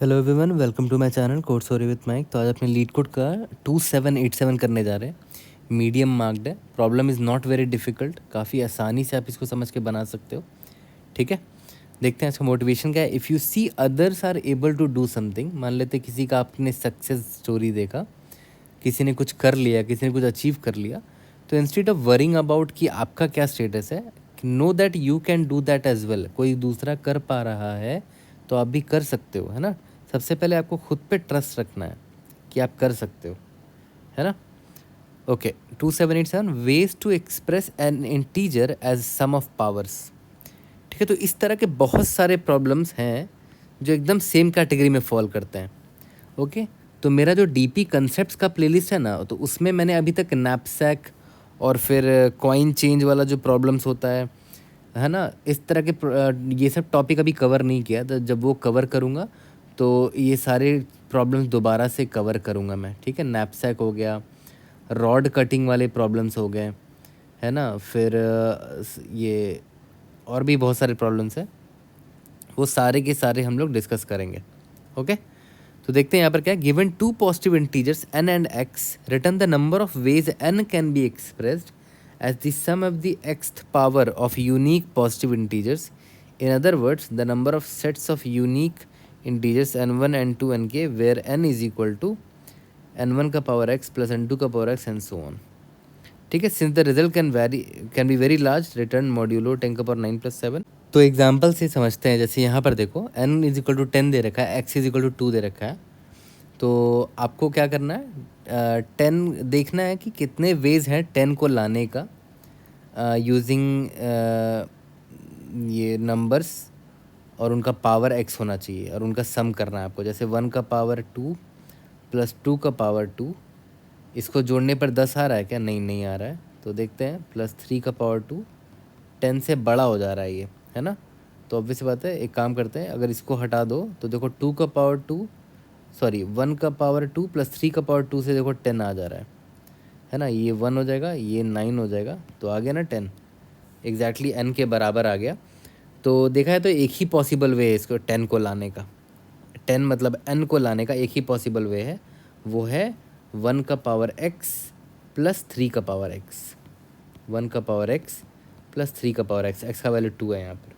Hello everyone, welcome to my channel code story with Mike. तो आज अपने leet code का 2787 करने जा रहे हैं। मीडियम मार्क्ड है। Problem is not very difficult, काफ़ी आसानी से आप इसको समझ के बना सकते हो। ठीक है, देखते हैं इसका मोटिवेशन क्या है। If you see others are able to do something, मान लेते किसी का आपने सक्सेस स्टोरी देखा, किसी ने कुछ कर लिया, किसी ने कुछ अचीव कर लिया, तो इंस्टेड ऑफ वरिंग अबाउट कि आपका क्या स्टेटस है, know that you can do that as well. कोई दूसरा कर पा रहा है तो आप भी कर सकते हो, है ना। सबसे पहले आपको खुद पे ट्रस्ट रखना है कि आप कर सकते हो, है ना। Okay, 2787 ways to express an integer as sum of powers. ठीक है, तो इस तरह के बहुत सारे प्रॉब्लम्स हैं जो एकदम सेम कैटेगरी में फॉल करते हैं। ओके, तो मेरा जो डीपी कंसेप्ट्स का प्लेलिस्ट है ना, तो उसमें मैंने अभी तक नैपसैक और फिर कॉइन चेंज वाला जो प्रॉब्लम्स होता है ना, इस तरह के ये सब टॉपिक अभी कवर नहीं किया। तो जब वो कवर करूँगा तो ये सारे प्रॉब्लम्स दोबारा से कवर करूँगा मैं। ठीक है, नैपसैक हो गया, रॉड कटिंग वाले प्रॉब्लम्स हो गए, है ना, फिर ये और भी बहुत सारे प्रॉब्लम्स हैं, वो सारे के सारे हम लोग डिस्कस करेंगे। ओके, तो देखते हैं यहाँ पर क्या है। Given two positive integers n and x, return the number of ways n can be expressed as the sum of the xth power of unique positive integers. In other words, the number of sets of unique integers n1 n2 nk where n is equal to n1 का power x plus n2 का power x and so on. ठीक है, since the result can be very large, return modulo 10 का power 9 plus 7। तो example से समझते हैं। जैसे यहाँ पर देखो, n इज इक्वल टू 10 दे रखा है, x इज इक्वल टू 2 दे रखा है। तो आपको क्या करना है, 10 देखना है कि कितने वेज हैं 10 को लाने का यूजिंग ये नंबर्स, और उनका पावर x होना चाहिए और उनका सम करना है आपको। जैसे 1 का पावर 2 प्लस 2 का पावर 2, इसको जोड़ने पर 10 आ रहा है क्या? नहीं आ रहा है। तो देखते हैं, प्लस 3 का पावर 2, 10 से बड़ा हो जा रहा है ये, है ना। तो ऑब्वियस बात है, एक काम करते हैं, अगर इसको हटा दो तो देखो 2 का पावर 2, सॉरी 1 का पावर 2 प्लस 3 का पावर 2 से देखो 10 आ जा रहा है ना। ये 1 हो जाएगा, ये 9 हो जाएगा, तो आ गया ना 10, एग्जैक्टली n के बराबर आ गया। तो देखा है तो एक ही पॉसिबल वे है इसको 10 को लाने का, 10 मतलब n को लाने का एक ही पॉसिबल वे है, वो है 1 का पावर x प्लस 3 का पावर x। 1 का पावर x प्लस 3 का पावर x का वैल्यू 2 है यहाँ पर।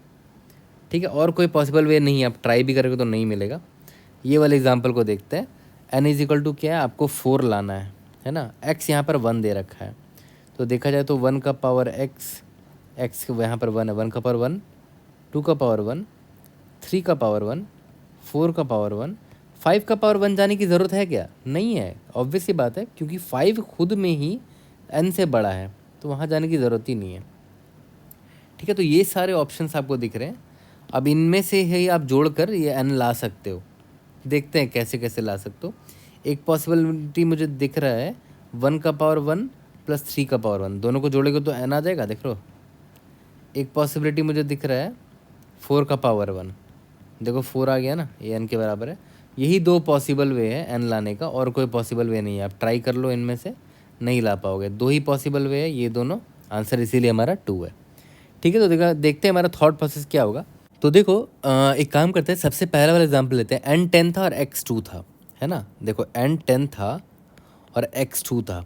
ठीक है, और कोई पॉसिबल वे नहीं है, आप ट्राई भी करोगे तो नहीं मिलेगा। ये वाले एग्जाम्पल को देखते हैं। n इज इक्वल टू क्या है, आपको 4 लाना है ना। x यहाँ पर 1 दे रखा है, तो देखा जाए तो 1 का पावर x यहाँ पर 1 है, 1 का पावर 1, 2 का पावर 1, 3 का पावर 1, 4 का पावर 1, 5 का पावर 1 जाने की ज़रूरत है क्या? नहीं है, ऑब्वियस सी बात है, क्योंकि 5 खुद में ही n से बड़ा है, तो वहाँ जाने की ज़रूरत ही नहीं है। ठीक है, तो ये सारे ऑप्शंस आपको दिख रहे हैं। अब इनमें से ही आप जोड़कर ये n ला सकते हो। देखते हैं कैसे कैसे ला सकते हो। एक पॉसिबिलिटी मुझे दिख रहा है, 1 का पावर 1 प्लस 3 का पावर 1, दोनों को जोड़ेगा तो n आ जाएगा, देख लो। एक पॉसिबिलिटी मुझे दिख रहा है 4 का पावर 1, देखो 4 आ गया ना, ये n के बराबर है। यही दो पॉसिबल वे है n लाने का, और कोई पॉसिबल वे नहीं है। आप ट्राई कर लो, इनमें से नहीं ला पाओगे। दो ही पॉसिबल वे है, ये दोनों आंसर, इसीलिए हमारा 2 है। ठीक है, तो देखते हैं हमारा थॉट प्रोसेस क्या होगा। तो देखो, एक काम करते हैं, सबसे पहला वाला एग्जाम्पल लेते हैं। n 10 था और x 2 था, है ना। देखो n 10 था और x 2 था,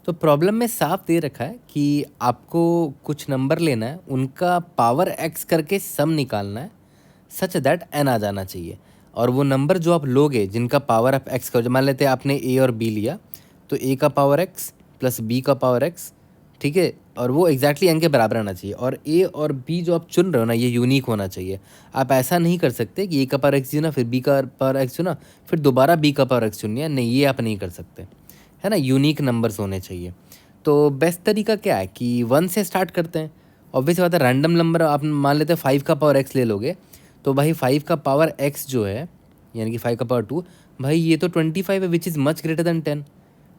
तो प्रॉब्लम में साफ दे रखा है कि आपको कुछ नंबर लेना है, उनका पावर x करके सम निकालना है, सच दैट n आ जाना चाहिए। और वो नंबर जो आप लोगे, जिनका पावर आप x का, मान लेते हैं आपने a और b लिया, तो a का पावर x प्लस b का पावर x, ठीक है, और वो एग्जैक्टली n के बराबर आना चाहिए। और a और b जो आप चुन रहे हो ना, ये यूनिक होना चाहिए। आप ऐसा नहीं कर सकते कि a का पावर x चुना, फिर b का पावर x चुना, फिर दोबारा b का पावर x चुनिए, नहीं, ये आप नहीं कर सकते, है ना। यूनिक नंबर्स होने चाहिए। तो बेस्ट तरीका क्या है कि 1 से स्टार्ट करते हैं। ऑब्वियस बात है, रैंडम नंबर आप मान लेते हैं 5 का पावर x ले लोगे, तो भाई 5 का पावर x जो है, यानी कि 5 का पावर 2, भाई ये तो 25 है, which is much greater than 10,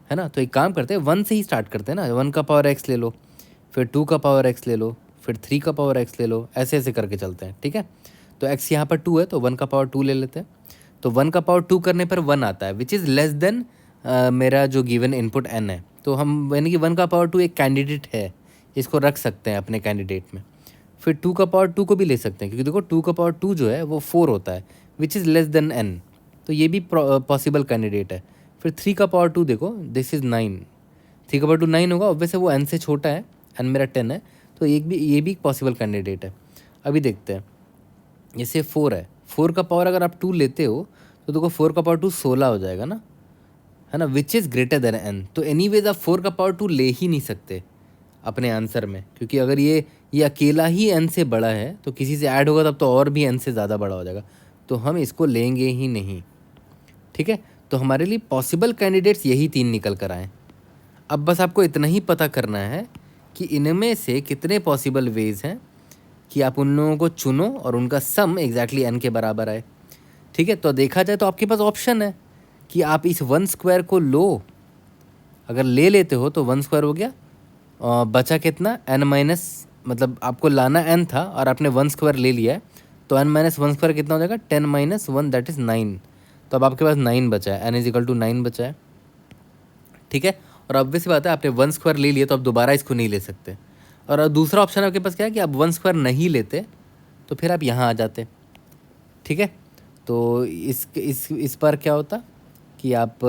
है ना। तो एक काम करते हैं, 1 से ही स्टार्ट करते हैं ना। 1 का पावर x ले लो, फिर 2 का पावर x ले लो, फिर 3 का पावर x ले लो, ऐसे ऐसे करके चलते हैं। ठीक है, तो x यहाँ पर 2 है, तो 1 का पावर 2 ले लेते हैं। तो 1 का पावर 2 करने पर 1 आता है, विच इज़ लेस देन मेरा जो गिवन इनपुट n है। तो हम, यानी कि 1 का पावर 2 एक कैंडिडेट है, इसको रख सकते हैं अपने कैंडिडेट में। फिर 2 का पावर 2 को भी ले सकते हैं, क्योंकि देखो 2 का पावर 2 जो है वो 4 होता है, which is less than n। तो ये भी पॉसिबल कैंडिडेट है। फिर 3 का पावर 2 देखो, दिस इज़ 9, 3 का पावर 2 9 होगा, ऑब्वियसली वो n से छोटा है, n मेरा 10 है, तो ये भी पॉसिबल कैंडिडेट है। अभी देखते हैं, जैसे 4 है, 4 का पावर अगर आप 2 लेते हो तो देखो 4 का पावर 2 16 हो जाएगा ना, है ना, which is greater than n। तो एनीवेज आप 4 का पावर 2 ले ही नहीं सकते अपने आंसर में, क्योंकि अगर ये अकेला ही n से बड़ा है तो किसी से ऐड होगा तब तो और भी n से ज़्यादा बड़ा हो जाएगा, तो हम इसको लेंगे ही नहीं। ठीक है, तो हमारे लिए पॉसिबल कैंडिडेट्स यही 3 निकल कर आए। अब बस आपको इतना ही पता करना है कि इनमें से कितने पॉसिबल वेज हैं कि आप उन लोगों को चुनो और उनका सम एग्जैक्टली n के बराबर आए। ठीक है, तो देखा जाए तो आपके पास ऑप्शन है कि आप इस 1 स्क्वायर को लो, अगर ले लेते हो तो 1 स्क्वायर हो गया, बचा कितना n माइनस, मतलब आपको लाना n था और आपने 1 स्क्वायर ले लिया है, तो n माइनस 1 स्क्वायर कितना हो जाएगा, 10 माइनस 1 दैट इज़ 9। तो अब आपके पास 9 बचा है, n इज इक्वल टू 9 बचा है। ठीक है, और ऑब्वियस बात है आपने 1 स्क्वायर ले लिया तो आप दोबारा इसको नहीं ले सकते। और अब दूसरा ऑप्शन आपके पास क्या है कि आप 1 स्क्वायर नहीं लेते तो फिर आप यहाँ आ जाते। ठीक है, तो इस बार क्या होता कि आप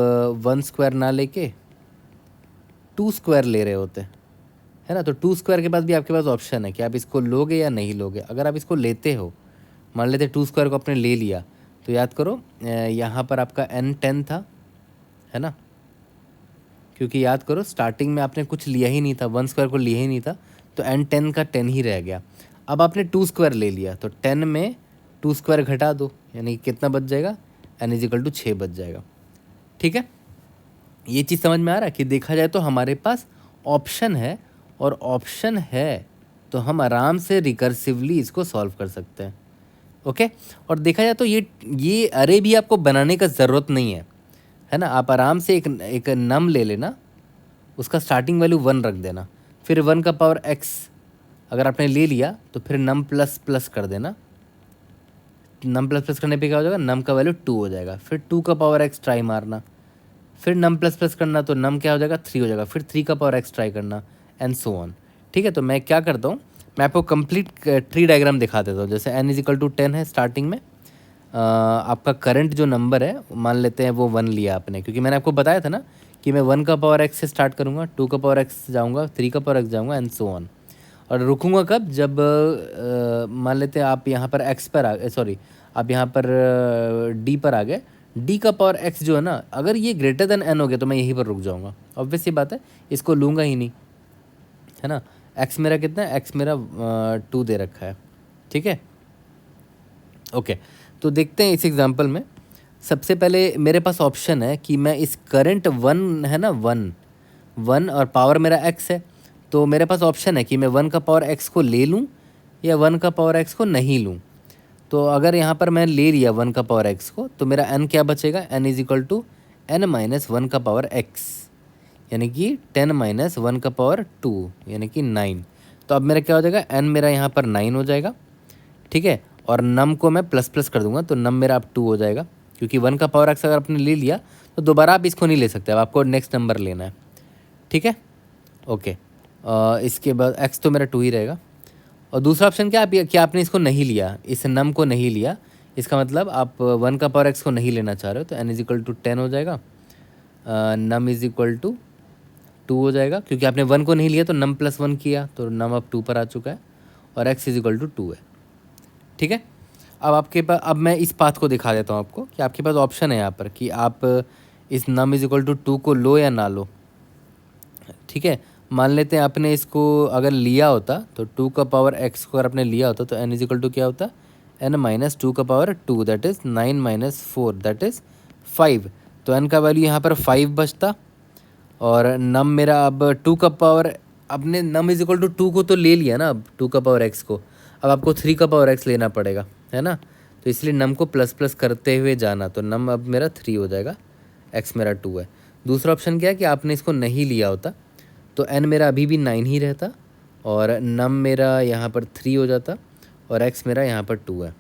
1 स्क्वायर ना लेके 2 स्क्वायर ले रहे होते, है ना। तो 2 स्क्वायर के बाद भी आपके पास ऑप्शन है कि आप इसको लोगे या नहीं लोगे। अगर आप इसको लेते हो, मान लेते 2 स्क्वायर को आपने ले लिया, तो याद करो यहाँ पर आपका n 10 था, है ना, क्योंकि याद करो स्टार्टिंग में आपने कुछ लिया ही नहीं था, 1 स्क्वायर को लिया ही नहीं था, तो n 10 का 10 ही रह गया। अब आपने 2 स्क्वायर ले लिया तो 10 में 2 स्क्वायर घटा दो, यानी कितना बच जाएगा, n इज इक्वल टू 6 बच जाएगा। ठीक है, ये चीज़ समझ में आ रहा है कि देखा जाए तो हमारे पास ऑप्शन है, और ऑप्शन है तो हम आराम से रिकर्सिवली इसको सॉल्व कर सकते हैं। ओके, और देखा जाए तो ये अरे भी आपको बनाने का ज़रूरत नहीं है ना। आप आराम से एक नम ले लेना, उसका स्टार्टिंग वैल्यू 1 रख देना, फिर 1 का पावर x अगर आपने ले लिया तो फिर नम प्लस प्लस कर देना, नम प्लस प्लस करने पे क्या हो जाएगा, नम का वैल्यू 2 हो जाएगा, फिर 2 का पावर x ट्राई मारना, फिर नम प्लस प्लस करना तो नम क्या हो जाएगा, 3 हो जाएगा, फिर 3 का पावर x ट्राई करना, एंड सो ऑन। ठीक है, तो मैं क्या करता हूँ, मैं आपको कंप्लीट ट्री डायग्राम दिखा देता हूँ। जैसे n इज इक्वल टू 10 है स्टार्टिंग में, आपका करंट जो नंबर है मान लेते हैं वो 1 लिया आपने, क्योंकि मैंने आपको बताया था ना कि मैं 1 का पावर x से स्टार्ट करूँगा, 2 का पावर x जाऊँगा, 3 का पावर x जाऊँगा, एंड सो ऑन। और रुकूँगा कब, जब मान लेते हैं आप यहाँ पर x पर आ सॉरी आप यहाँ पर d पर आ गए, d का पावर x जो है ना, अगर ये ग्रेटर देन n हो गया तो मैं यहीं पर रुक जाऊँगा। ऑब्वियस सी बात है, इसको लूँगा ही नहीं, है ना। x मेरा कितना है, x मेरा 2 दे रखा है। ठीक है, ओके, तो देखते हैं इस एग्जांपल में। सबसे पहले मेरे पास ऑप्शन है कि मैं इस करंट 1 है ना, 1 और पावर मेरा x है, तो मेरे पास ऑप्शन है कि मैं 1 का पावर x को ले लूँ या 1 का पावर x को नहीं लूँ। तो अगर यहाँ पर मैं ले लिया 1 का पावर x को, तो मेरा n क्या बचेगा, n is equal to n minus 1 का पावर x, यानी कि 10 माइनस 1 का पावर 2 यानी कि 9। तो अब मेरा क्या हो जाएगा, n मेरा यहाँ पर 9 हो जाएगा। ठीक है, और नम को मैं प्लस प्लस कर दूंगा तो नम मेरा अब 2 हो जाएगा, क्योंकि 1 का पावर x अगर आपने ले लिया तो दोबारा आप इसको नहीं ले सकते, अब आपको नेक्स्ट नंबर लेना है। ठीक है, ओके, इसके बाद x तो मेरा 2 ही रहेगा। और दूसरा ऑप्शन क्या आपने इसको नहीं लिया, इस नम को नहीं लिया, इसका मतलब आप 1 का पावर x को नहीं लेना चाह रहे हो, तो n इज इक्वल टू 10 हो जाएगा, नम इज इक्वल टू 2 हो जाएगा, क्योंकि आपने 1 को नहीं लिया तो नम प्लस 1 किया तो नम अब 2 पर आ चुका है, और x इज इक्वल टू 2 है। ठीक है, अब आपके पास, अब मैं इस पाथ को दिखा देता हूँ आपको कि आपके पास ऑप्शन है यहाँ पर कि आप इस नम इज इक्वल टू 2 को लो या ना लो। ठीक है, मान लेते हैं आपने इसको अगर लिया होता तो 2 का पावर x को अगर आपने लिया होता तो n इज इक्वल टू क्या होता, n माइनस 2 का power 2 that is 9 minus 4 that is 5। तो n का वैल्यू यहाँ पर 5 बचता, और नम मेरा अब 2 का पावर, आपने नम इज इक्वल टू 2 को तो ले लिया ना, अब 2 का पावर x को, अब आपको 3 का पावर x लेना पड़ेगा, है ना। तो इसलिए नम को प्लस प्लस करते हुए जाना, तो नम अब मेरा 3 हो जाएगा, x मेरा 2 है। दूसरा ऑप्शन क्या है कि आपने इसको नहीं लिया होता तो n मेरा अभी भी 9 ही रहता, और नम मेरा यहाँ पर 3 हो जाता, और x मेरा यहाँ पर 2 है।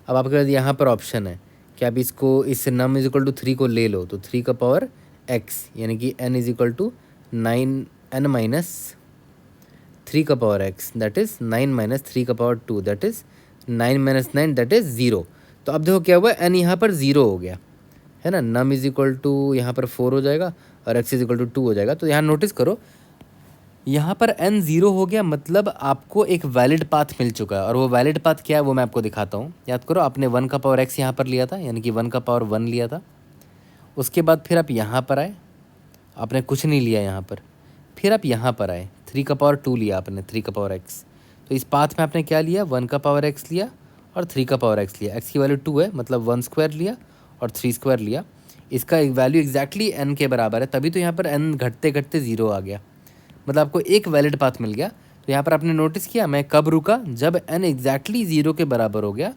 अब आपके पास यहाँ पर ऑप्शन है कि आप इसको इस नम इज इक्वल टू 3 को ले लो, तो 3 का पावर x यानी कि n is equal to 9 n minus 3 का power x that is 9 minus 3 का power 2 that is 9 minus 9 that is 0। तो अब देखो क्या हुआ, n यहाँ पर 0 हो गया, है ना। नम इज इक्वल टू यहाँ पर 4 हो जाएगा और एक्स इज इक्वल टू 2 हो जाएगा। तो यहाँ नोटिस करो, यहाँ पर n 0 हो गया, मतलब आपको एक वैलिड पाथ मिल चुका है। और वो वैलिड पाथ क्या है वो मैं आपको दिखाता हूँ। याद करो, आपने 1 का पावर x यहाँ पर लिया था, यानी कि 1 का पावर 1 लिया था। उसके बाद फिर आप यहाँ पर आए, आपने कुछ नहीं लिया यहाँ पर। फिर आप यहाँ पर आए, 3 का पावर 2 लिया आपने, 3 का पावर x। तो इस पाथ में आपने क्या लिया, 1 का पावर x लिया और 3 का पावर x लिया। x की वैल्यू 2 है, मतलब 1 स्क्वायर लिया और 3 स्क्वायर लिया। इसका एक वैल्यू एग्जैक्टली n के बराबर है, तभी तो यहाँ पर n घटते घटते 0 आ गया, मतलब आपको एक वैलिड पाथ मिल गया। तो यहाँ पर आपने नोटिस किया मैं कब रुका, जब n एग्जैक्टली 0 के बराबर हो गया।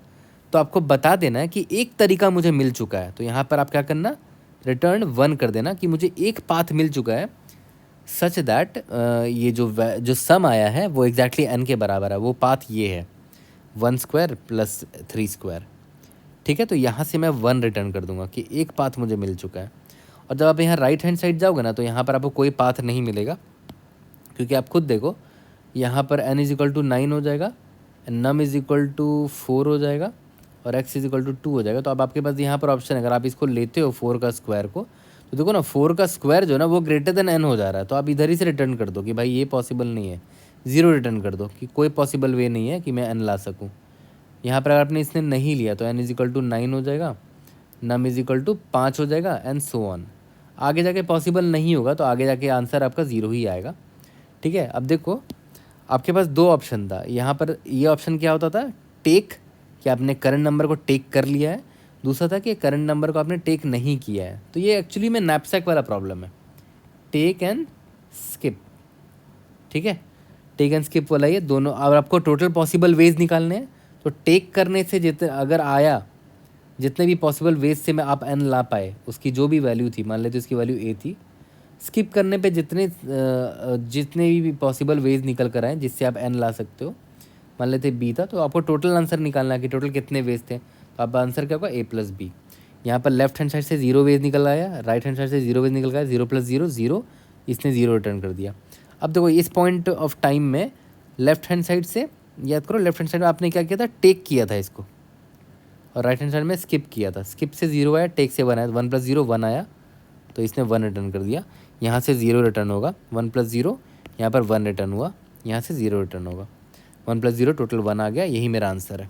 तो आपको बता देना है कि एक तरीका मुझे मिल चुका है। तो यहाँ पर आप क्या करना, रिटर्न 1 कर देना कि मुझे एक पाथ मिल चुका है, सच दैट ये जो सम आया है वो एग्जैक्टली n के बराबर है। वो पाथ ये है, 1 स्क्वायर प्लस 3 स्क्वायर। ठीक है, तो यहाँ से मैं 1 रिटर्न कर दूंगा कि एक पाथ मुझे मिल चुका है। और जब आप यहाँ राइट हैंड साइड जाओगे ना, तो यहाँ पर आपको कोई पाथ नहीं मिलेगा, क्योंकि आप खुद देखो यहाँ पर n इज इक्वल टू 9 हो जाएगा, नम इज इक्वल टू 4 हो जाएगा और x इज इक्वल टू 2 हो जाएगा। तो अब आपके पास यहाँ पर ऑप्शन है, अगर आप इसको लेते हो 4 का स्क्वायर को, तो देखो ना 4 का स्क्वायर जो है ना वो ग्रेटर देन n हो जा रहा है। तो आप इधर ही से रिटर्न कर दो कि भाई ये पॉसिबल नहीं है, 0 रिटर्न कर दो कि कोई पॉसिबल वे नहीं है कि मैं n ला सकूँ। यहाँ पर अगर आपने इसने नहीं लिया तो n इज इक्वल टू 9 हो जाएगा, नम इज इक्वल टू 5 हो जाएगा एंड सो ऑन। आगे जाके पॉसिबल नहीं होगा तो आगे जाके आंसर आपका 0 ही आएगा। ठीक है, अब देखो आपके पास दो ऑप्शन था। यहाँ पर ये ऑप्शन क्या होता था, टेक, कि आपने करंट नंबर को टेक कर लिया है। दूसरा था कि करंट नंबर को आपने टेक नहीं किया है। तो ये एक्चुअली में नैपसैक वाला प्रॉब्लम है, टेक एंड स्किप। ठीक है, टेक एंड स्किप वाला ये दोनों। और आपको टोटल पॉसिबल वेज निकालने हैं, तो टेक करने से जितने अगर आया, जितने भी पॉसिबल वेज से मैं आप एन ला पाए, उसकी जो भी वैल्यू थी, मान लेते उसकी वैल्यू ए थी, स्किप करने पे जितने भी पॉसिबल वेज निकल कर आए जिससे आप एन ला सकते हो, मान लेते बी था, तो आपको टोटल आंसर निकालना है कि टोटल कितने वेज थे। तो आप आंसर क्या होगा, ए प्लस बी। यहाँ पर लेफ्ट हैंड साइड से 0 वेज निकल आया, राइट हैंड साइड से 0 वेज निकल गया, 0 प्लस 0 0, इसने 0 रिटर्न कर दिया। अब देखो इस पॉइंट ऑफ टाइम में लेफ्ट हैंड साइड से याद करो, लेफ्ट हैंड साइड में आपने क्या किया था, टेक किया था इसको, और राइट हैंड साइड में स्किप किया था। स्किप से 0 आया, टेक से 1 आया, 1 प्लस 0 1 आया, तो इसने 1 रिटर्न कर दिया। यहाँ से 0 रिटर्न होगा, 1 प्लस 0, यहाँ पर 1 रिटर्न हुआ, यहाँ से 0 रिटर्न होगा, 1 प्लस 0 टोटल 1 आ गया। यही मेरा आंसर है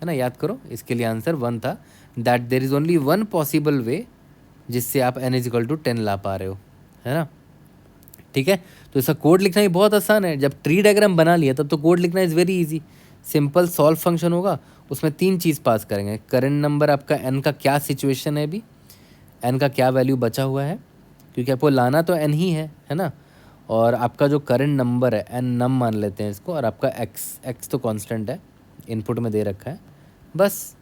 ना। याद करो इसके लिए आंसर 1 था, that there is only 1 possible way जिससे आप n इज इक्वल टू 10 ला पा रहे हो, है ना। ठीक है, तो इसका कोड लिखना ही बहुत आसान है। जब ट्री डायग्राम बना लिया तब तो कोड लिखना is very easy. Simple solve function होगा, उसमें 3 चीज़ पास करेंगे, करंट नंबर आपका n का क्या सिचुएशन है अभी, n का क्या वैल्यू बचा हुआ है, क्योंकि आपको लाना तो n ही है ना। और आपका जो करंट नंबर है n नम मान लेते हैं इसको, और आपका x तो कांस्टेंट है, इनपुट में दे रखा है। बस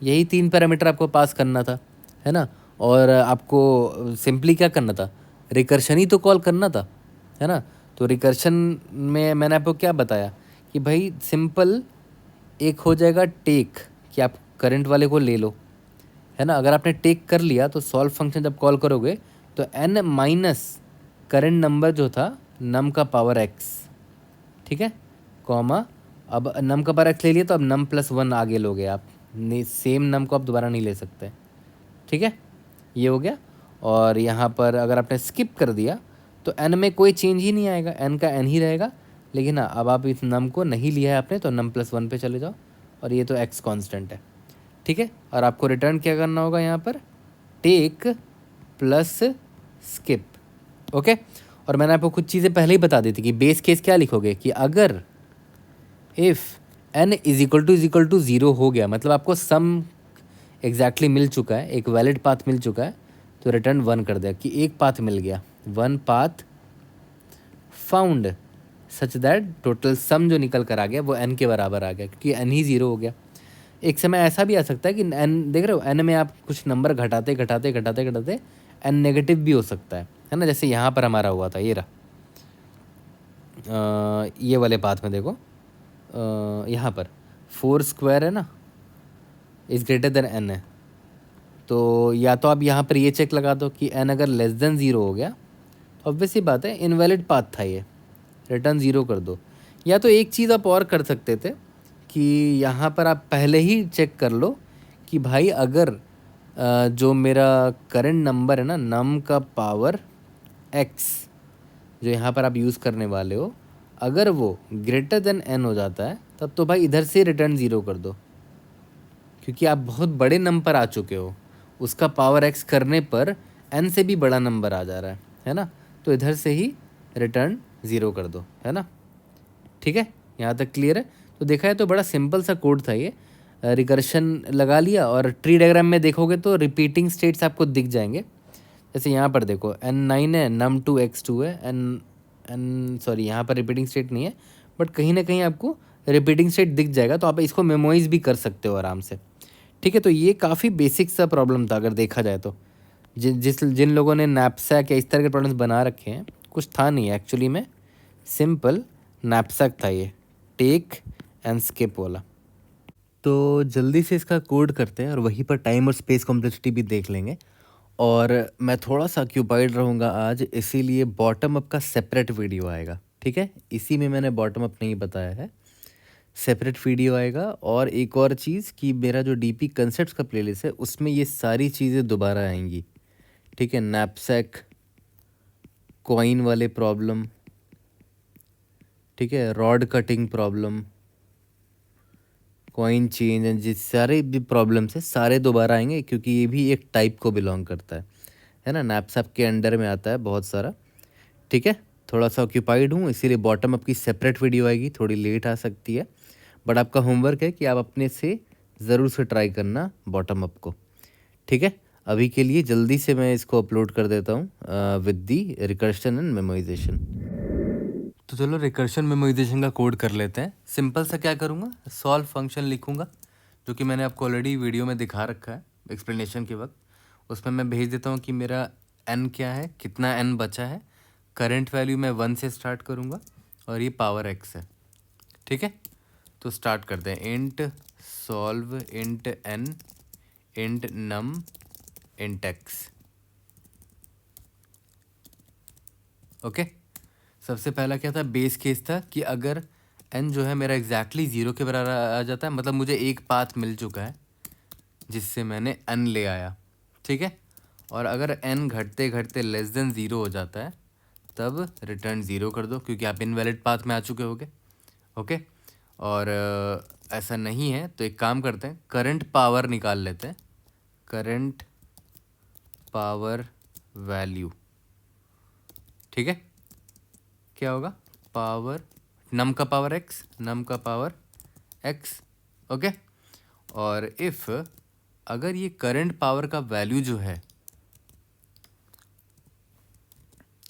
यही 3 पैरामीटर आपको पास करना था, है ना। और आपको सिंपली क्या करना था, रिकर्शन ही तो कॉल करना था, है ना। तो रिकर्शन में मैंने आपको क्या बताया कि भाई सिंपल एक हो जाएगा टेक, कि आप करंट वाले को ले लो, है ना। अगर आपने टेक कर लिया तो सॉल्व फंक्शन जब कॉल करोगे तो n माइनस करंट नंबर जो था नम का पावर x, ठीक है, कॉमा, अब नम का पावर x ले लिया तो अब नम प्लस 1 आगे लोगे आप, सेम नम को आप दोबारा नहीं ले सकते। ठीक है, ये हो गया। और यहाँ पर अगर आपने स्किप कर दिया तो n में कोई चेंज ही नहीं आएगा, n का n ही रहेगा। लेकिन हाँ, अब आप इस नम को नहीं लिया है आपने, तो नम प्लस 1 पे चले जाओ, और ये तो x कांस्टेंट है। ठीक है, और आपको रिटर्न क्या करना होगा यहाँ पर, टेक प्लस स्किप। ओके, और मैंने आपको कुछ चीज़ें पहले ही बता दी थी कि बेस केस क्या लिखोगे, कि अगर if n is equal to 0 हो गया, मतलब आपको सम एग्जैक्टली मिल चुका है, एक वैलिड पाथ मिल चुका है, तो रिटर्न 1 कर दिया कि एक पाथ मिल गया, 1 path found, such that total sum जो निकल कर आ गया वो n के बराबर आ गया, क्योंकि n ही 0 हो गया। एक समय ऐसा भी आ सकता है कि n, देख रहे हो, n में आप कुछ नंबर घटाते घटाते घटाते घटाते n नेगेटिव भी हो सकता है ना। जैसे यहाँ पर हमारा हुआ था, ये रहा, ये वाले पाथ में देखो, यहाँ पर 4 स्क्वायर है ना, इज़ ग्रेटर देन n है, तो या तो आप यहाँ पर ये चेक लगा दो कि n अगर लेस देन 0 हो गया तो ऑब्वियस ही बात है इनवैलिड पाथ था, ये रिटर्न 0 कर दो। या तो एक चीज़ आप और कर सकते थे कि यहाँ पर आप पहले ही चेक कर लो कि भाई अगर जो मेरा करंट नंबर है ना, नम का पावर एक्स, जो यहाँ पर आप यूज़ करने वाले हो, अगर वो ग्रेटर देन एन हो जाता है तब तो भाई इधर से रिटर्न ज़ीरो कर दो, क्योंकि आप बहुत बड़े नंबर पर आ चुके हो। उसका पावर एक्स करने पर एन से भी बड़ा नंबर आ जा रहा है ना, तो इधर से ही रिटर्न ज़ीरो कर दो, है ना। ठीक है, यहाँ तक क्लियर है। तो देखा है तो बड़ा सिंपल सा कोड था ये। रिकर्शन लगा लिया, और ट्री डायग्राम में देखोगे तो रिपीटिंग स्टेट्स आपको दिख जाएंगे। जैसे यहाँ पर देखो n9 है, num2 x2 है, एन सॉरी यहाँ पर रिपीटिंग स्टेट नहीं है, बट कहीं ना कहीं आपको रिपीटिंग स्टेट दिख जाएगा, तो आप इसको मेमोराइज भी कर सकते हो आराम से। ठीक है, तो ये काफ़ी बेसिक सा प्रॉब्लम था अगर देखा जाए तो। जिन लोगों ने नैपसैक या इस तरह के प्रॉब्लम्स बना रखे हैं, कुछ था नहीं एक्चुअली में, सिंपल नैपसैक था ये, टेक एंड स्किप वाला। तो जल्दी से इसका कोड करते हैं और वहीं पर टाइम और स्पेस कॉम्प्लेक्सिटी भी देख लेंगे। और मैं थोड़ा सा ऑक्यूपाइड रहूँगा आज, इसीलिए बॉटम अप का सेपरेट वीडियो आएगा। ठीक है, इसी में मैंने बॉटम अप नहीं बताया है, सेपरेट वीडियो आएगा। और एक और चीज़ कि मेरा जो डीपी कंसेप्ट्स का प्लेलिस्ट है उसमें ये सारी चीज़ें दोबारा आएंगी। ठीक है, नैपसैक, कॉइन वाले प्रॉब्लम, ठीक है, rod cutting problem, coin change and जिस सारे भी प्रॉब्लम्स हैं सारे दोबारा आएंगे, क्योंकि ये भी एक टाइप को बिलोंग करता है ना, नैपसैप के अंडर में आता है बहुत सारा। ठीक है, थोड़ा सा ऑक्यूपाइड हूँ इसीलिए बॉटम अप की सेपरेट वीडियो आएगी, थोड़ी लेट आ सकती है, बट आपका होमवर्क है कि आप अपने से ज़रूर से ट्राई करना बॉटम अप को। ठीक है, अभी के लिए जल्दी से मैं इसको अपलोड कर देता हूँ with the recursion and memorisation. तो चलो रिकर्शन मेमोराइजेशन का कोड कर लेते हैं। सिंपल सा क्या करूँगा, सॉल्व फंक्शन लिखूँगा, जो कि मैंने आपको ऑलरेडी वीडियो में दिखा रखा है एक्सप्लेनेशन के वक्त। उसमें मैं भेज देता हूँ कि मेरा n क्या है, कितना n बचा है। करंट वैल्यू मैं 1 से स्टार्ट करूँगा, और ये पावर x है। ठीक है, तो स्टार्ट करते हैं। Int solve int n int num int x। Okay, सबसे पहला क्या था, बेस केस था कि अगर n जो है मेरा एग्जैक्टली ज़ीरो के बराबर आ जाता है, मतलब मुझे एक पाथ मिल चुका है जिससे मैंने n ले आया। ठीक है, और अगर n घटते घटते लेस देन ज़ीरो हो जाता है तब रिटर्न ज़ीरो कर दो, क्योंकि आप इनवैलिड पाथ में आ चुके होगे। ओके, और ऐसा नहीं है तो एक काम करते हैं, करंट पावर निकाल लेते हैं, करंट पावर वैल्यू। ठीक है, क्या होगा, पावर नम का पावर एक्स, नम का पावर एक्स। ओके, और इफ़ अगर ये करंट पावर का वैल्यू जो है,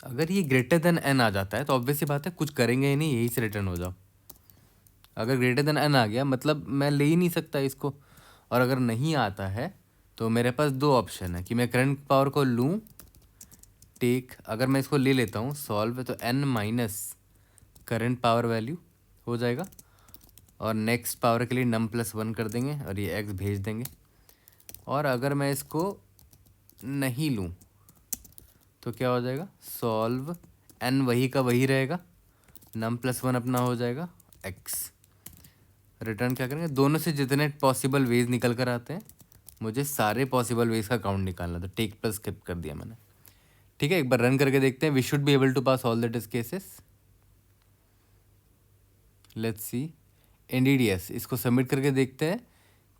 अगर ये ग्रेटर देन एन आ जाता है तो ऑब्वियस सी बात है कुछ करेंगे ही नहीं, यही से रिटर्न हो जाओ। अगर ग्रेटर देन एन आ गया मतलब मैं ले ही नहीं सकता इसको। और अगर नहीं आता है तो मेरे पास दो ऑप्शन है कि मैं करंट पावर को लूँ, टेक, अगर मैं इसको ले लेता हूँ सॉल्व, तो n minus current power value हो जाएगा, और नेक्स्ट पावर के लिए नम प्लस 1 कर देंगे और ये x भेज देंगे। और अगर मैं इसको नहीं लूँ तो क्या हो जाएगा, सॉल्व n वही का वही रहेगा, नम प्लस 1 अपना हो जाएगा x। रिटर्न क्या करेंगे, दोनों से जितने पॉसिबल वेज निकल कर आते हैं मुझे सारे पॉसिबल वेज का काउंट निकालना, तो टेक प्लस स्किप कर दिया मैंने। ठीक है, एक बार रन करके देखते हैं। We should be able to pass all the test cases. Let's see NDDS, इसको सबमिट करके देखते हैं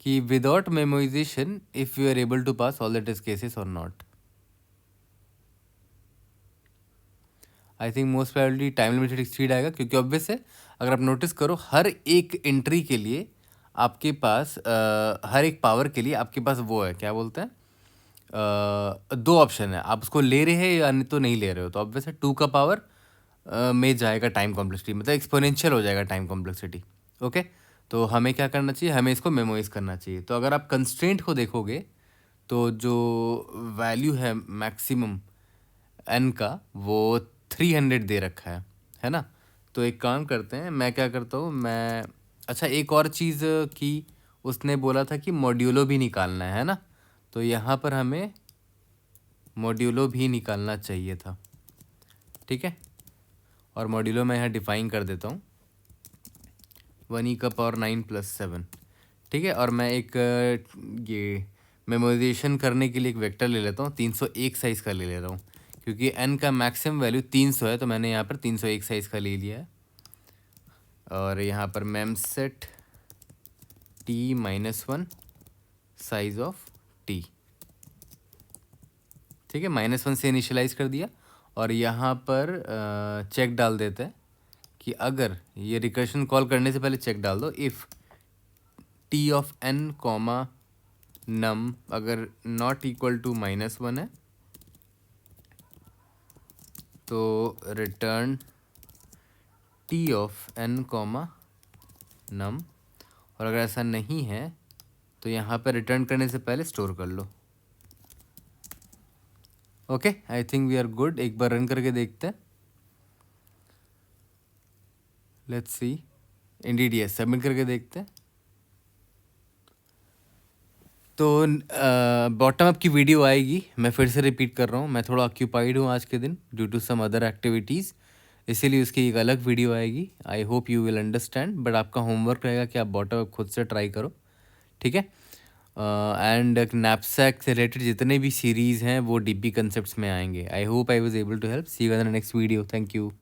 कि without memoization if you are able to pass all the test cases और not. I think most probably time limited exceed आएगा, क्योंकि obvious है अगर आप नोटिस करो हर एक एंट्री के लिए आपके पास हर एक पावर के लिए आपके पास वो है, क्या बोलते हैं, दो ऑप्शन है, आप उसको ले रहे हैं या नहीं तो नहीं ले रहे हो। तो ऑब्वियस है 2 का पावर में जाएगा टाइम कॉम्प्लेक्सिटी, मतलब एक्सपोनेंशियल हो जाएगा टाइम कॉम्प्लेक्सिटी। ओके, तो हमें क्या करना चाहिए, हमें इसको मेमोराइज करना चाहिए। तो अगर आप कंस्ट्रेंट को देखोगे तो जो वैल्यू है मैक्सिमम एन का वो 300 दे रखा है ना। तो एक काम करते हैं, मैं क्या करता हूँ, मैं अच्छा एक और चीज़ की उसने बोला था कि मॉड्यूलो भी निकालना है ना, तो यहाँ पर हमें मॉड्यूलो भी निकालना चाहिए था। ठीक है, और मॉड्यूलो मैं यहाँ डिफाइन कर देता हूँ 1e का पावर 9 + 7। ठीक है, और मैं एक ये मेमोराइजेशन करने के लिए एक वेक्टर ले लेता हूँ, 301 साइज़ का ले ले रहा हूँ क्योंकि n का मैक्सिमम वैल्यू 300 है, तो मैंने यहाँ पर 301 साइज़ का ले लिया है। और यहाँ पर ma'am set t-1 size of t, ठीक है, -1 से इनिशियलाइज़ कर दिया। और यहाँ पर चेक डाल देते हैं कि अगर ये रिकर्शन कॉल करने से पहले चेक डाल दो, if t of n comma num अगर नॉट इक्वल टू -1 है तो return t of n comma num, और अगर ऐसा नहीं है तो यहाँ पर रिटर्न करने से पहले स्टोर कर लो। Okay, I think we are good. एक बार रन करके देखते हैं। Let's see, indeed yes, submit करके देखते हैं। तो बॉटम अप की वीडियो आएगी, मैं फिर से रिपीट कर रहा हूँ, मैं थोड़ा ऑक्यूपाइड हूँ आज के दिन due to some other activities, इसीलिए उसकी एक अलग वीडियो आएगी। I hope you will understand, but आपका होमवर्क रहेगा कि आप बॉटम अप खुद से ट्राई करो, ठीक है। एंड नैपसैक से रिलेटेड जितने भी सीरीज़ हैं वो डीपी कंसेप्ट्स में आएंगे। I hope I was able to help. See you in the next video. Thank you.